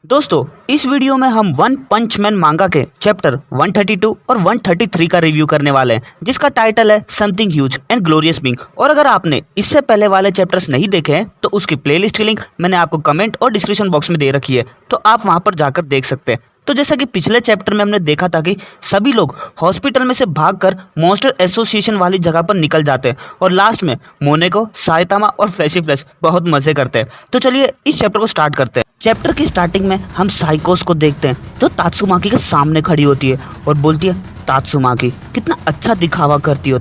दोस्तों इस वीडियो में हम वन पंच मैन मांगा के चैप्टर 132 और 133 का रिव्यू करने वाले हैं, जिसका टाइटल है something huge and glorious being. और अगर आपने इससे पहले वाले चैप्टर्स नहीं देखे हैं तो उसकी प्लेलिस्ट की लिंक मैंने आपको कमेंट और डिस्क्रिप्शन बॉक्स में दे रखी है, तो आप वहां पर जाकर देख सकते हैं। तो जैसा कि पिछले चैप्टर में हमने देखा था कि सभी लोग हॉस्पिटल में से भागकर मॉन्स्टर एसोसिएशन वाली जगह पर निकल जाते हैं और लास्ट में मोनेको, साइतामा और फ्लैशी फ्लैश बहुत मजे करते हैं। तो चलिए इस चैप्टर को स्टार्ट करते हैं। चैप्टर की स्टार्टिंग में हम साइकोस को देखते हैं जो तात्सुमाकी के सामने खड़ी होती है और बोलती है, तात्सुमाकी कितना अच्छा दिखावा करती हो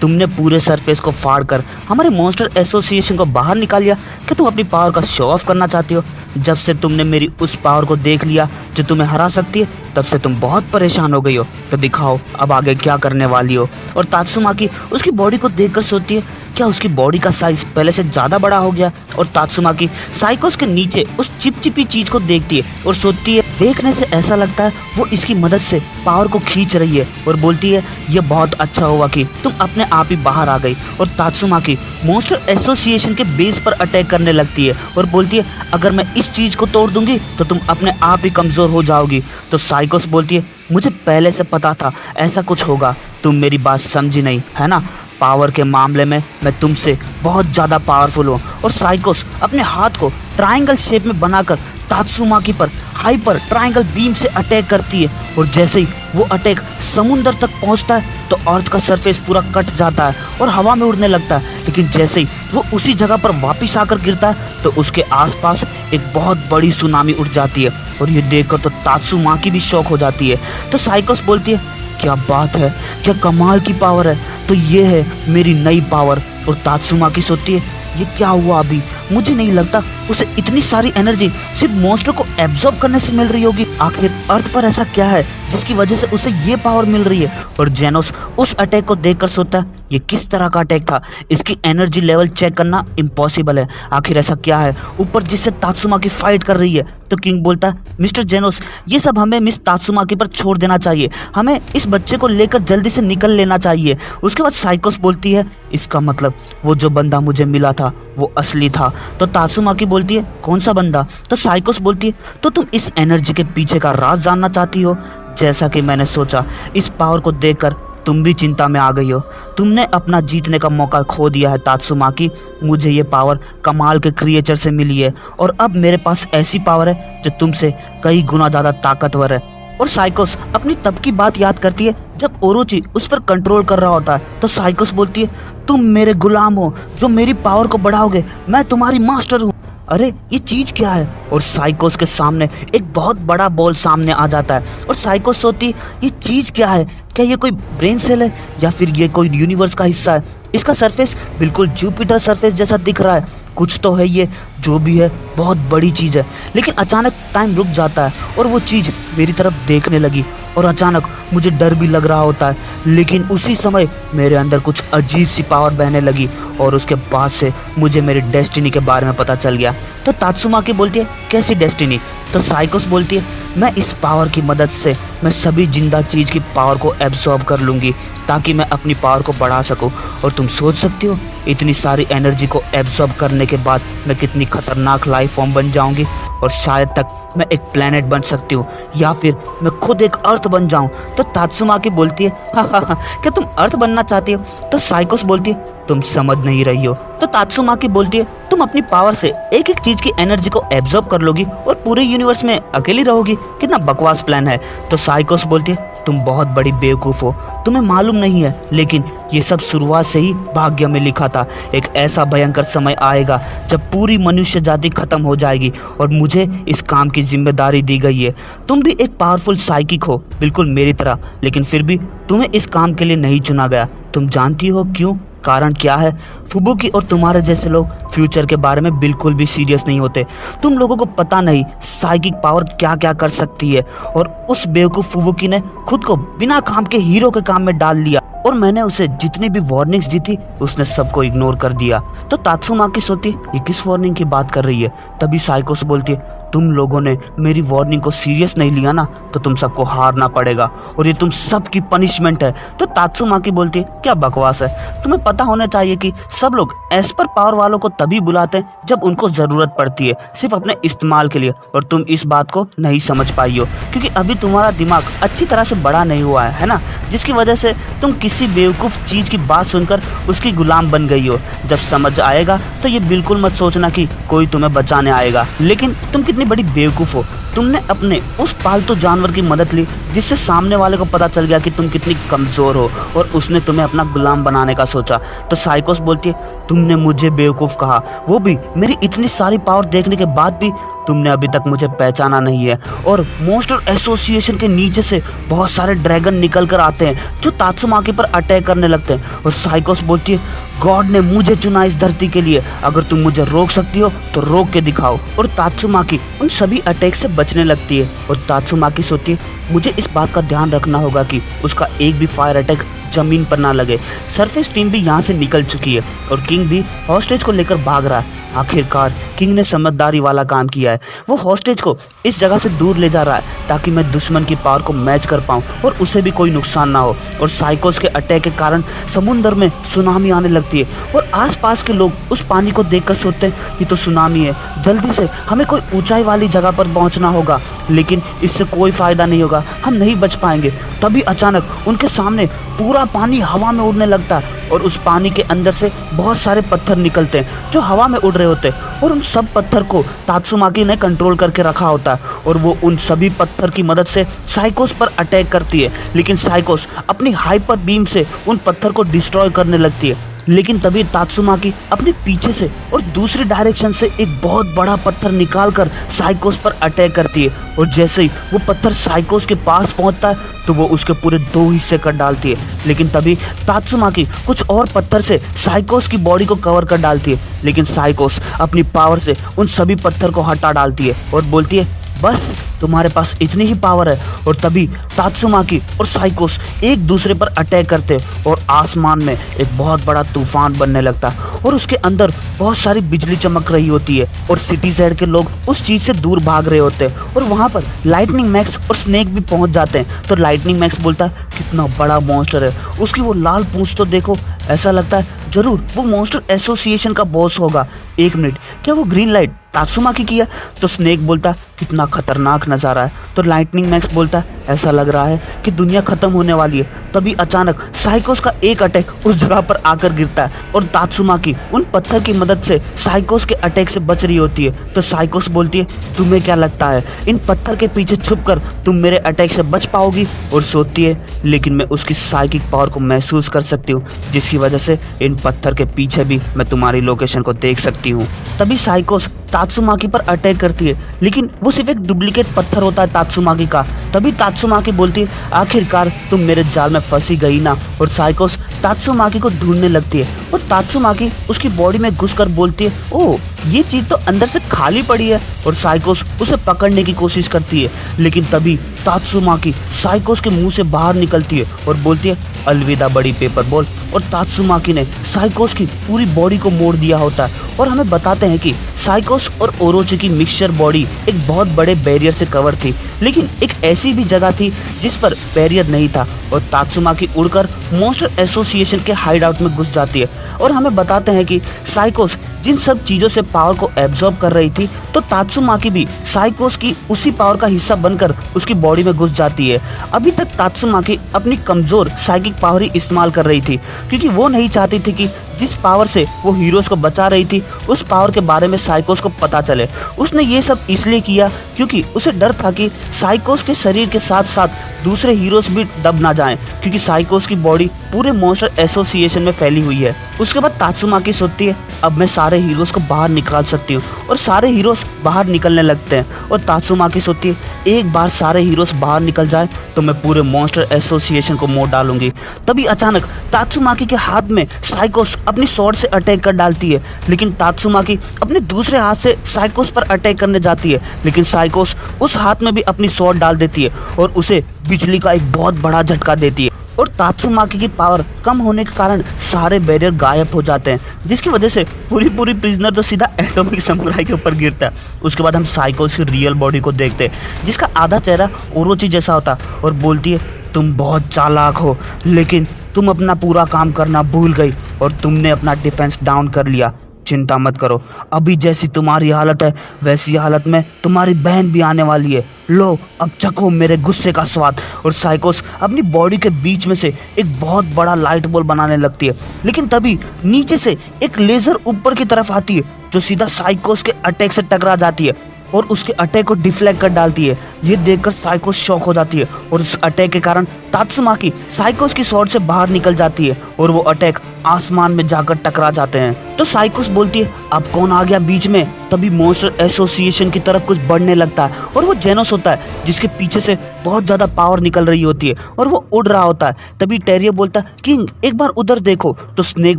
तुमने पूरे सरफेस को फाड़कर हमारे मॉन्स्टर एसोसिएशन को बाहर निकाल लिया। कि तुम अपनी पावर का शो ऑफ करना चाहती हो। जब से तुमने मेरी उस पावर को देख लिया जो तुम्हें हरा सकती है, तब से तुम बहुत परेशान हो गई हो। तो दिखाओ अब आगे क्या करने वाली हो। और तात्सुमाकी उसकी बॉडी को देखकर सोचती है, क्या उसकी बॉडी का साइज पहले से ज़्यादा बड़ा हो गया। और तात्सुमाकी साइकोस के नीचे उस चिपचिपी चीज़ को देखती है और सोचती है, देखने से ऐसा लगता है वो इसकी मदद से पावर को खींच रही है। और बोलती है, ये बहुत अच्छा हुआ कि तुम अपने आप ही बाहर आ गई। और तात्सुमाकी मॉन्स्टर एसोसिएशन के बेस पर अटैक करने लगती है और बोलती है, अगर मैं इस चीज़ को तोड़ दूंगी तो तुम अपने आप ही कमज़ोर हो जाओगी। तो साइकोस बोलती है, मुझे पहले से पता था ऐसा कुछ होगा, तुम मेरी बात समझी नहीं है ना। पावर के मामले में मैं तुमसे बहुत ज़्यादा पावरफुल हूँ। और साइकोस अपने हाथ को ट्रायंगल शेप में बनाकर तात्सुमाकी पर हाइपर ट्रायंगल बीम से अटैक करती है। और जैसे ही वो अटैक समुंदर तक पहुंचता है तो अर्थ का सरफेस पूरा कट जाता है और हवा में उड़ने लगता है। लेकिन जैसे ही वो उसी जगह पर वापस आकर गिरता है तो उसके आसपास एक बहुत बड़ी सुनामी उठ जाती है। और ये देखकर तो तात्सुमाकी भी शॉक हो जाती है। तो साइकोस बोलती है, क्या बात है, क्या कमाल की पावर है। तो ये है मेरी नई पावर। और तात्सुमाकी सोचती है, ये क्या हुआ अभी, मुझे नहीं लगता उसे इतनी सारी एनर्जी सिर्फ मॉन्स्टर को एब्जॉर्ब करने से मिल रही होगी। आखिर अर्थ पर ऐसा क्या है जिसकी वजह से उसे ये पावर मिल रही है। और जेनोस उस अटैक को देखकर सोचता है, ये किस तरह का अटैक था, इसकी एनर्जी लेवल चेक करना इम्पॉसिबल है। आखिर ऐसा क्या है ऊपर जिससे तात्सुमाकी फाइट कर रही है। तो किंग बोलता है, मिस्टर जेनोस ये सब हमें मिस तात्सुमाकी पर छोड़ देना चाहिए, हमें इस बच्चे को लेकर जल्दी से निकल लेना चाहिए। उसके बाद साइकोस बोलती है, इसका मतलब वो जो बंदा मुझे मिला था वो असली था। तो तात्सुमाकी बोलती है, कौन सा बंदा। तो साइकोस बोलती है, तो तुम इस एनर्जी के पीछे का राज जानना चाहती हो। जैसा कि मैंने सोचा, इस पावर को देखकर तुम भी चिंता में आ गई हो। तुमने अपना जीतने का मौका खो दिया है तात्सुमाकी। मुझे ये पावर कमाल के क्रिएचर से मिली है और अब मेरे पास ऐसी पावर है जो तुमसे कई गुना ज़्यादा ताकतवर है। और साइकोस अपनी तब की बात याद करती है जब ओरोची उस पर कंट्रोल कर रहा होता है। तो साइकोस बोलती है, तुम मेरे गुलाम हो जो मेरी पावर को बढ़ाओगे, मैं तुम्हारी मास्टर हूँ। अरे ये चीज क्या है। और साइकोस के सामने एक बहुत बड़ा बॉल सामने आ जाता है और साइकोस सोचती है, ये चीज क्या है, क्या ये कोई ब्रेन सेल है या फिर ये कोई यूनिवर्स का हिस्सा है। इसका सरफेस बिल्कुल जुपिटर सरफेस जैसा दिख रहा है। कुछ तो है ये, जो भी है बहुत बड़ी चीज़ है। लेकिन अचानक टाइम रुक जाता है और वो चीज़ मेरी तरफ देखने लगी और अचानक मुझे डर भी लग रहा होता है। लेकिन उसी समय मेरे अंदर कुछ अजीब सी पावर बहने लगी और उसके बाद से मुझे मेरी डेस्टिनी के बारे में पता चल गया। तो तात्सुमाकी बोलती है, कैसी डेस्टिनी। तो साइकोस बोलती है, मैं इस पावर की मदद से मैं सभी जिंदा चीज़ की पावर को एब्जॉर्ब कर लूँगी ताकि मैं अपनी पावर को बढ़ा सकूं। और तुम सोच सकती हो इतनी सारी एनर्जी को एब्जॉर्ब करने के बाद मैं कितनी खतरनाक लाइफ फॉर्म बन जाऊंगी और शायद तक मैं एक प्लेनेट बन सकती हूँ या फिर मैं खुद एक अर्थ बन जाऊं। तो तात्सुमाकी बोलती है, हा, क्या तुम अर्थ बनना चाहती हो। तो साइकोस बोलती है, तुम समझ नहीं रही हो। तो तात्सुमाकी बोलती है, तुम अपनी पावर से एक एक चीज की एनर्जी को एब्जॉर्ब कर लोगी और पूरे यूनिवर्स में अकेली रहोगी, कितना बकवास प्लान है। तो साइकोस बोलती है, तुम बहुत बड़ी बेवकूफ हो, तुम्हें मालूम नहीं है, लेकिन ये सब शुरुआत से ही भाग्य में लिखा था। एक ऐसा भयंकर समय आएगा जब पूरी मनुष्य जाति खत्म हो जाएगी और मुझे इस काम की जिम्मेदारी दी गई है। तुम भी एक पावरफुल साइकिक हो बिल्कुल मेरी तरह, लेकिन फिर भी तुम्हें इस काम के लिए नहीं चुना गया। तुम जानती हो क्यों, कारण क्या है। फुबुकी और तुम्हारे जैसे लोग फ्यूचर के बारे में बिल्कुल भी सीरियस नहीं होते। तुम लोगों को पता नहीं साइकिक पावर क्या क्या कर सकती है। और उस बेवकूफ फुबुकी ने खुद को बिना काम के हीरो के काम में डाल लिया और मैंने उसे जितनी भी वार्निंग्स दी थी उसने सबको इग्नोर कर दिया। तो तात्सुमाकी सोचती है, ये किस वार्निंग की बात कर रही है। तभी साइकोस बोलती है, तुम लोगों ने मेरी वार्निंग को सीरियस नहीं लिया ना तो तुम सबको हारना पड़ेगा और ये तुम सबकी पनिशमेंट है। तो तात्सुमाकी बोलती है क्या बकवास है, तुम्हें पता होना चाहिए कि सब लोग एस्पर पावर वालों को तभी बुलाते हैं जब उनको ज़रूरत पड़ती है, सिर्फ अपने इस्तेमाल के लिए, और तुम इस बात को नहीं समझ पाई हो क्योंकि अभी तुम्हारा दिमाग अच्छी तरह से बड़ा नहीं हुआ है ना, जिसकी वजह से तुम किसी बेवकूफ़ चीज़ की बात सुनकर उसकी गुलाम बन गई हो। जब समझ आएगा तो ये बिल्कुल मत सोचना कि कोई तुम्हें बचाने आएगा। लेकिन तुम कितनी बड़ी बेवकूफ़ हो, तुमने अपने उस पालतू जानवर की मदद ली जिससे सामने वाले को पता चल गया कि तुम कितनी कमज़ोर हो और उसने तुम्हें अपना गुलाम बनाने का सोचा। तो साइकोस बोलती है तुमने मुझे बेवकूफ़ कहा, वो भी मेरी इतनी सारी पावर देखने के बाद भी तुमने अभी तक मुझे पहचाना नहीं है। और मॉन्स्टर एसोसिएशन के नीचे से बहुत सारे ड्रैगन निकल कर आते हैं जो तात्सुमाकी पर अटैक करने लगते हैं। और साइकोस बोलती है गॉड ने मुझे चुना इस धरती के लिए, अगर तुम मुझे रोक सकती हो तो रोक के दिखाओ। और तात्सुमाकी उन सभी अटैक से बचने लगती है और तात्सुमाकी सोचती है मुझे इस बात का ध्यान रखना होगा कि उसका एक भी फायर अटैक जमीन पर ना लगे। सरफेस टीम भी यहाँ से निकल चुकी है और किंग भी हॉस्टेज को लेकर भाग रहा है। आखिरकार किंग ने समझदारी वाला काम किया है, वो हॉस्टेज को इस जगह से दूर ले जा रहा है ताकि मैं दुश्मन की पावर को मैच कर पाऊँ और उसे भी कोई नुकसान ना हो। और साइकोस के अटैक के कारण समुद्र में सुनामी आने लगती है और आसपास के लोग उस पानी को देखकर सोचते हैं ये तो सुनामी है, जल्दी से हमें कोई ऊंचाई वाली जगह पर पहुंचना होगा। लेकिन इससे कोई फ़ायदा नहीं होगा, हम नहीं बच पाएंगे। तभी अचानक उनके सामने पूरा पानी हवा में उड़ने लगता है और उस पानी के अंदर से बहुत सारे पत्थर निकलते हैं जो हवा में उड़ रहे होते हैं और उन सब पत्थर को तात्सुमाकी ने कंट्रोल करके रखा होता है और वो उन सभी पत्थर की मदद से साइकोस पर अटैक करती है। लेकिन साइकोस अपनी हाइपर बीम से उन पत्थर को डिस्ट्रॉय करने लगती है। लेकिन तभी तात्सुमाकी अपने पीछे से और दूसरी डायरेक्शन से एक बहुत बड़ा पत्थर निकालकर साइकोस पर अटैक करती है और जैसे ही वो पत्थर साइकोस के पास पहुंचता है तो वो उसके पूरे 2 हिस्से कर डालती है। लेकिन तभी तात्सुमाकी कुछ और पत्थर से साइकोस की बॉडी को कवर कर डालती है। लेकिन साइकोस अपनी पावर से उन सभी पत्थर को हटा डालती है और बोलती है बस तुम्हारे पास इतनी ही पावर है। और तभी तात्सुमाकी और साइकोस एक दूसरे पर अटैक करते हैं और आसमान में एक बहुत बड़ा तूफान बनने लगता है और उसके अंदर बहुत सारी बिजली चमक रही होती है और सिटी साइड के लोग उस चीज़ से दूर भाग रहे होते हैं और वहाँ पर लाइटनिंग मैक्स और स्नेक भी पहुँच जाते हैं। तो लाइटनिंग मैक्स बोलता है कितना बड़ा मॉन्स्टर है, उसकी वो लाल पूंछ तो देखो, ऐसा लगता है जरूर वो मॉन्स्टर एसोसिएशन का बॉस होगा। एक मिनट, क्या वो ग्रीन लाइट तात्सुमाकी की है? तो स्नेक बोलता है कितना खतरनाक नज़ारा है। तो लाइटनिंग मैक्स बोलता है ऐसा लग रहा है कि दुनिया खत्म होने वाली है। तभी अचानक साइकोस का एक अटैक उस जगह पर आकर गिरता है और तात्सुमाकी उन पत्थर की मदद से साइकोस के अटैक से बच रही होती है। तो साइकोस बोलती है तुम्हें क्या लगता है इन पत्थर के पीछे छुपकर तुम मेरे अटैक से बच पाओगी? और सोचती है लेकिन मैं उसकी साइकिक पावर को महसूस कर सकती हूँ जिसकी वजह से इन पत्थर के पीछे भी मैं तुम्हारी लोकेशन को देख सकती हूँ। तभी साइकोस तात्सुमाकी पर अटैक करती है लेकिन वो सिर्फ एक डुप्लीकेट पत्थर होता है तात्सुमाकी का। तभी तात्सुमाकी बोलती है आखिरकार तुम मेरे जाल में फंसी गई ना। और साइकोस तात्सुमाकी को ढूंढने लगती है और तात्सुमाकी उसकी बॉडी में घुसकर बोलती है ओह ये चीज़ तो अंदर से खाली पड़ी है। और साइकोस उसे पकड़ने की कोशिश करती है लेकिन तभी तात्सुमाकी साइकोस के मुंह से बाहर निकलती है और बोलती है अलविदा बड़ी पेपर बॉल। और तात्सुमाकी ने साइकोस की पूरी बॉडी को मोड़ दिया होता है और हमें बताते हैं कि साइकोस और ओरोची की मिक्सचर बॉडी एक बहुत बड़े बैरियर से कवर थी, लेकिन एक ऐसी भी जगह थी जिस पर बैरियर नहीं था। और तात्सुमाकी उड़कर मॉन्स्टर एसोसिएशन के हाइड आउट में घुस जाती है और हमें बताते हैं कि साइकोस जिन सब चीज़ों से पावर को एब्जॉर्ब कर रही थी तो तात्सुमाकी भी साइकोस की उसी पावर का हिस्सा बनकर उसकी बॉडी में घुस जाती है। अभी तक तात्सुमाकी अपनी कमज़ोर साइकिक पावर ही इस्तेमाल कर रही थी क्योंकि वो नहीं चाहती थी कि जिस पावर से वो हीरोज़ को बचा रही थी उस पावर के बारे में साइकोस को पता चले। उसने ये सब इसलिए किया क्योंकि उसे डर था कि साइकोस के शरीर के साथ साथ दूसरे हीरोज़ भी दब ना जाएं क्योंकि साइकोस की बॉडी पूरे मॉन्स्टर एसोसिएशन में फैली हुई है। उसके बाद तात्सुमाकी सोचती है अब मैं सारे हीरोज़ को बाहर निकाल सकती हूँ और सारे हीरोज़ बाहर निकलने लगते हैं। और तात्सुमाकी सोचती है एक बार सारे हीरोज़ बाहर निकल जाए तो मैं पूरे मॉन्स्टर एसोसिएशन को मोड़ डालूंगी। तभी अचानक तात्सुमाकी के हाथ में साइकोस अपनी स्वॉर्ड से अटैक कर डालती है लेकिन तात्सुमाकी अपने दूसरे हाथ से साइकोस पर अटैक करने जाती है लेकिन साइकोस उस हाथ में भी अपनी स्वॉर्ड डाल देती है और उसे बिजली का एक बहुत बड़ा झटका देती है और तात्सुमाकी की पावर कम होने के कारण सारे बैरियर गायब हो जाते हैं, जिसकी वजह से पूरी प्रिजनर तो सीधा एटॉमिक समुराई के ऊपर गिरता है। उसके बाद हम साइकोस की रियल बॉडी को देखते हैं, जिसका आधा चेहरा ओरोची जैसा होता और बोलती है तुम बहुत चालाक हो, लेकिन तुम अपना पूरा काम करना भूल गई और तुमने अपना डिफेंस डाउन कर लिया। चिंता मत करो, अभी जैसी तुम्हारी हालत है वैसी हालत में तुम्हारी बहन भी आने वाली है। लो अब चखो मेरे गुस्से का स्वाद। और साइकोस अपनी बॉडी के बीच में से एक बहुत बड़ा लाइट बॉल बनाने लगती है, लेकिन तभी नीचे से एक लेजर ऊपर की तरफ आती है जो सीधा साइकोस के अटैक से टकरा जाती है और उसके अटैक को डिफ्लेक्ट कर डालती है। ये देखकर साइकोस शॉक हो जाती है और उस अटैक के कारण तात्सुमाकी साइकोस की स्वॉर्ड से बाहर निकल जाती है और वो अटैक आसमान में जाकर टकरा जाते हैं। तो साइकोस बोलती है अब कौन आ गया बीच में। तभी मॉन्स्टर एसोसिएशन की तरफ कुछ बढ़ने लगता है और वो जेनोस होता है, जिसके पीछे से बहुत ज्यादा पावर निकल रही होती है और वो उड़ रहा होता है। तभी टेरियो बोलता है किंग एक बार उधर देखो। तो स्नेक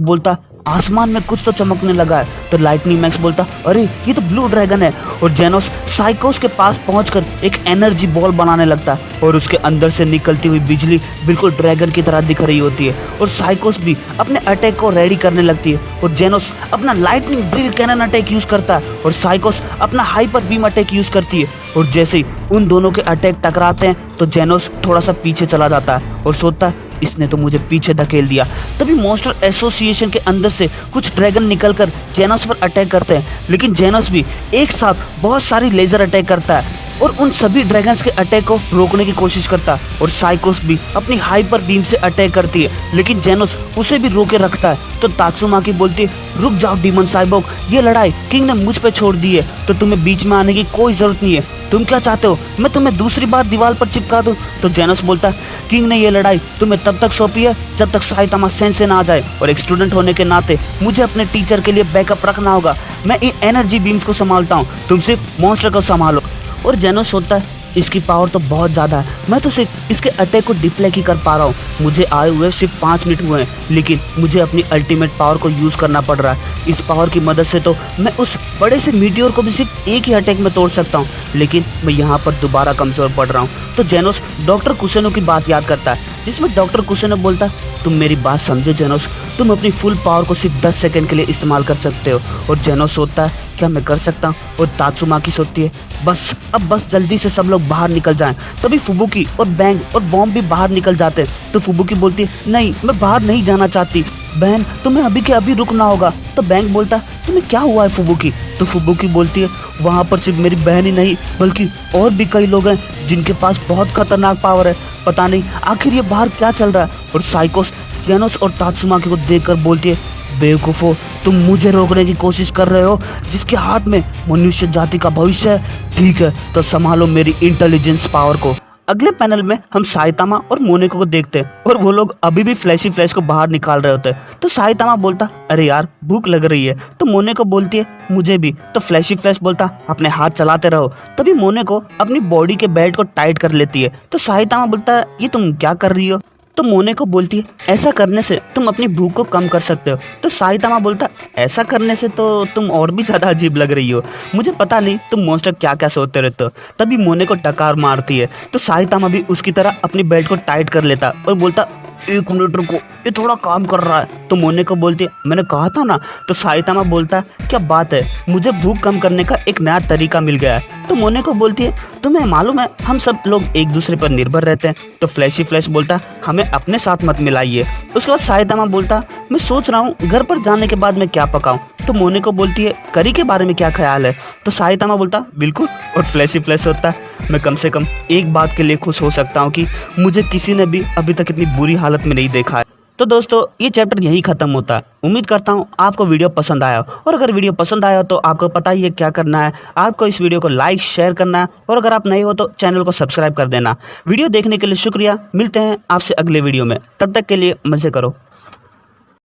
बोलता आसमान में कुछ तो चमकने लगा है। तो लाइटनिंग मैक्स बोलता अरे ये तो ब्लू ड्रैगन है। और जेनोस साइकोस के पास पहुंचकर एक एनर्जी बॉल बनाने लगता है और उसके अंदर से निकलती हुई बिजली बिल्कुल ड्रैगन की तरह दिख रही होती है। और साइकोस भी अपने अटैक को रेडी करने लगती है और जेनोस अपना lightning drill cannon attack use करता है और साइकोस अपना हाइपर बीम अटैक यूज करती है। और जैसे ही उन दोनों के अटैक टकराते हैं तो जेनोस थोड़ा सा पीछे चला जाता है और सोचता है इसने तो मुझे पीछे धकेल दिया। तभी मॉन्स्टर एसोसिएशन के अंदर से कुछ ड्रैगन निकलकर जेनोस पर अटैक करते हैं, लेकिन जेनोस भी एक साथ बहुत सारी लेजर अटैक करता है और उन सभी ड्रैगन्स के अटैक को रोकने की कोशिश करता है। और साइकोस भी अपनी हाइपर बीम से अटैक करती है, लेकिन जेनोस उसे भी रोके रखता है। तो तात्सुमाकी बोलती है रुक जाओ डीमन साइबोर्ग, ये लड़ाई किंग ने मुझ पे छोड़ दी है, तो तुम्हें बीच में आने की कोई जरूरत नहीं है। तुम क्या चाहते हो, मैं तुम्हें दूसरी बार दीवार पर चिपका दूं? तो जेनोस बोलता है किंग ने ये लड़ाई तुम्हें तब तक सौंपी है जब तक साइतामा सेंसे ना आ जाए, और एक स्टूडेंट होने के नाते मुझे अपने टीचर के लिए बैकअप रखना होगा। मैं इन एनर्जी बीम्स को संभालता हूँ, तुम सिर्फ मॉन्स्टर को संभालो। और जेनोस सोचता है इसकी पावर तो बहुत ज़्यादा है, मैं तो सिर्फ इसके अटैक को डिफ्लेक्ट ही कर पा रहा हूँ। मुझे आए हुए सिर्फ 5 मिनट हुए हैं, लेकिन मुझे अपनी अल्टीमेट पावर को यूज़ करना पड़ रहा है। इस पावर की मदद से तो मैं उस बड़े से मीटियोर को भी सिर्फ एक ही अटैक में तोड़ सकता हूँ, लेकिन मैं यहाँ पर दोबारा कमज़ोर पड़ रहा हूँ। तो जेनोस डॉक्टर कुसेनो की बात याद करता है, जिसमें डॉक्टर कुसेनो बोलता है तुम मेरी बात समझे जेनोस, तुम अपनी फुल पावर को सिर्फ 10 सेकंड के लिए इस्तेमाल कर सकते हो। और जेनोस सोचता है क्या मैं कर सकता हूँ? और तात्सुमाकी सोचती है बस जल्दी से सब लोग बाहर निकल जाएं। तभी फुबुकी और बैंग और बॉम्ब भी बाहर निकल जाते हैं। तो फुबुकी बोलती है नहीं मैं बाहर नहीं जाना चाहती बहन, तुम्हें अभी के अभी रुकना होगा। तो बैंग बोलता है तुम्हें क्या हुआ है फुबुकी? तो फुबुकी बोलती है वहाँ पर सिर्फ मेरी बहन ही नहीं बल्कि और भी कई लोग हैं जिनके पास बहुत खतरनाक पावर है, पता नहीं आखिर ये बाहर क्या चल रहा है। और साइकोस जेनोस और तात्सुमाकी को देखकर बोलती है बेवकूफो, तुम मुझे रोकने की कोशिश कर रहे हो जिसके हाथ में मनुष्य जाति का भविष्य है। ठीक है तो संभालो मेरी इंटेलिजेंस पावर को। अगले पैनल में हम साइतामा और मोनेको को देखते हैं और वो लोग अभी भी फ्लैशी फ्लैश को बाहर निकाल रहे होते हैं। तो साइतामा बोलता अरे यार भूख लग रही है। तो मोनेको बोलती है मुझे भी। तो फ्लैशी फ्लैश बोलता अपने हाथ चलाते रहो। तभी मोनेको अपनी बॉडी के बेल्ट को टाइट कर लेती है। तो साइतामा बोलता है ये तुम क्या कर रही हो? तो मोनेको बोलती है ऐसा करने से तुम अपनी भूख को कम कर सकते हो। तो साइतामा बोलता ऐसा करने से तो तुम और भी ज़्यादा अजीब लग रही हो, मुझे पता नहीं तुम मॉन्स्टर क्या क्या सोचते रहते हो। तभी मोनेको टकार मारती है। तो साइतामा भी उसकी तरह अपनी बेल्ट को टाइट कर लेता और बोलता 1 मिनट रुको, ये थोड़ा काम कर रहा है। तो मोनेको बोलती है मैंने कहा था ना। तो साइतामा बोलता है क्या बात है, मुझे भूख कम करने का एक नया तरीका मिल गया है। तो मोनेको बोलती है तुम्हें मालूम है हम सब लोग एक दूसरे पर निर्भर रहते हैं। तो फ्लैशी फ्लैश बोलता हमें अपने साथ मत मिलाइए। उसके बाद साइतामा बोलता मैं सोच रहा हूँ घर पर जाने के बाद मैं क्या पकाऊं। तो मोनेको बोलती है करी के बारे में क्या ख्याल है? तो साइतामा बोलता बिल्कुल। और फ्लैशी फ्लैश होता है मैं कम से कम एक बात के लिए खुश हो सकता हूँ कि मुझे किसी ने भी अभी तक इतनी बुरी हालत में नहीं देखा है। तो दोस्तों ये चैप्टर यही खत्म होता है। उम्मीद करता हूँ आपको वीडियो पसंद आया, और अगर वीडियो पसंद आया तो आपको पता ही है क्या करना है, आपको इस वीडियो को लाइक शेयर करना है, और अगर आप नए हो तो चैनल को सब्सक्राइब कर देना। वीडियो देखने के लिए शुक्रिया, मिलते हैं आपसे अगले वीडियो में, तब तक के लिए मज़े करो।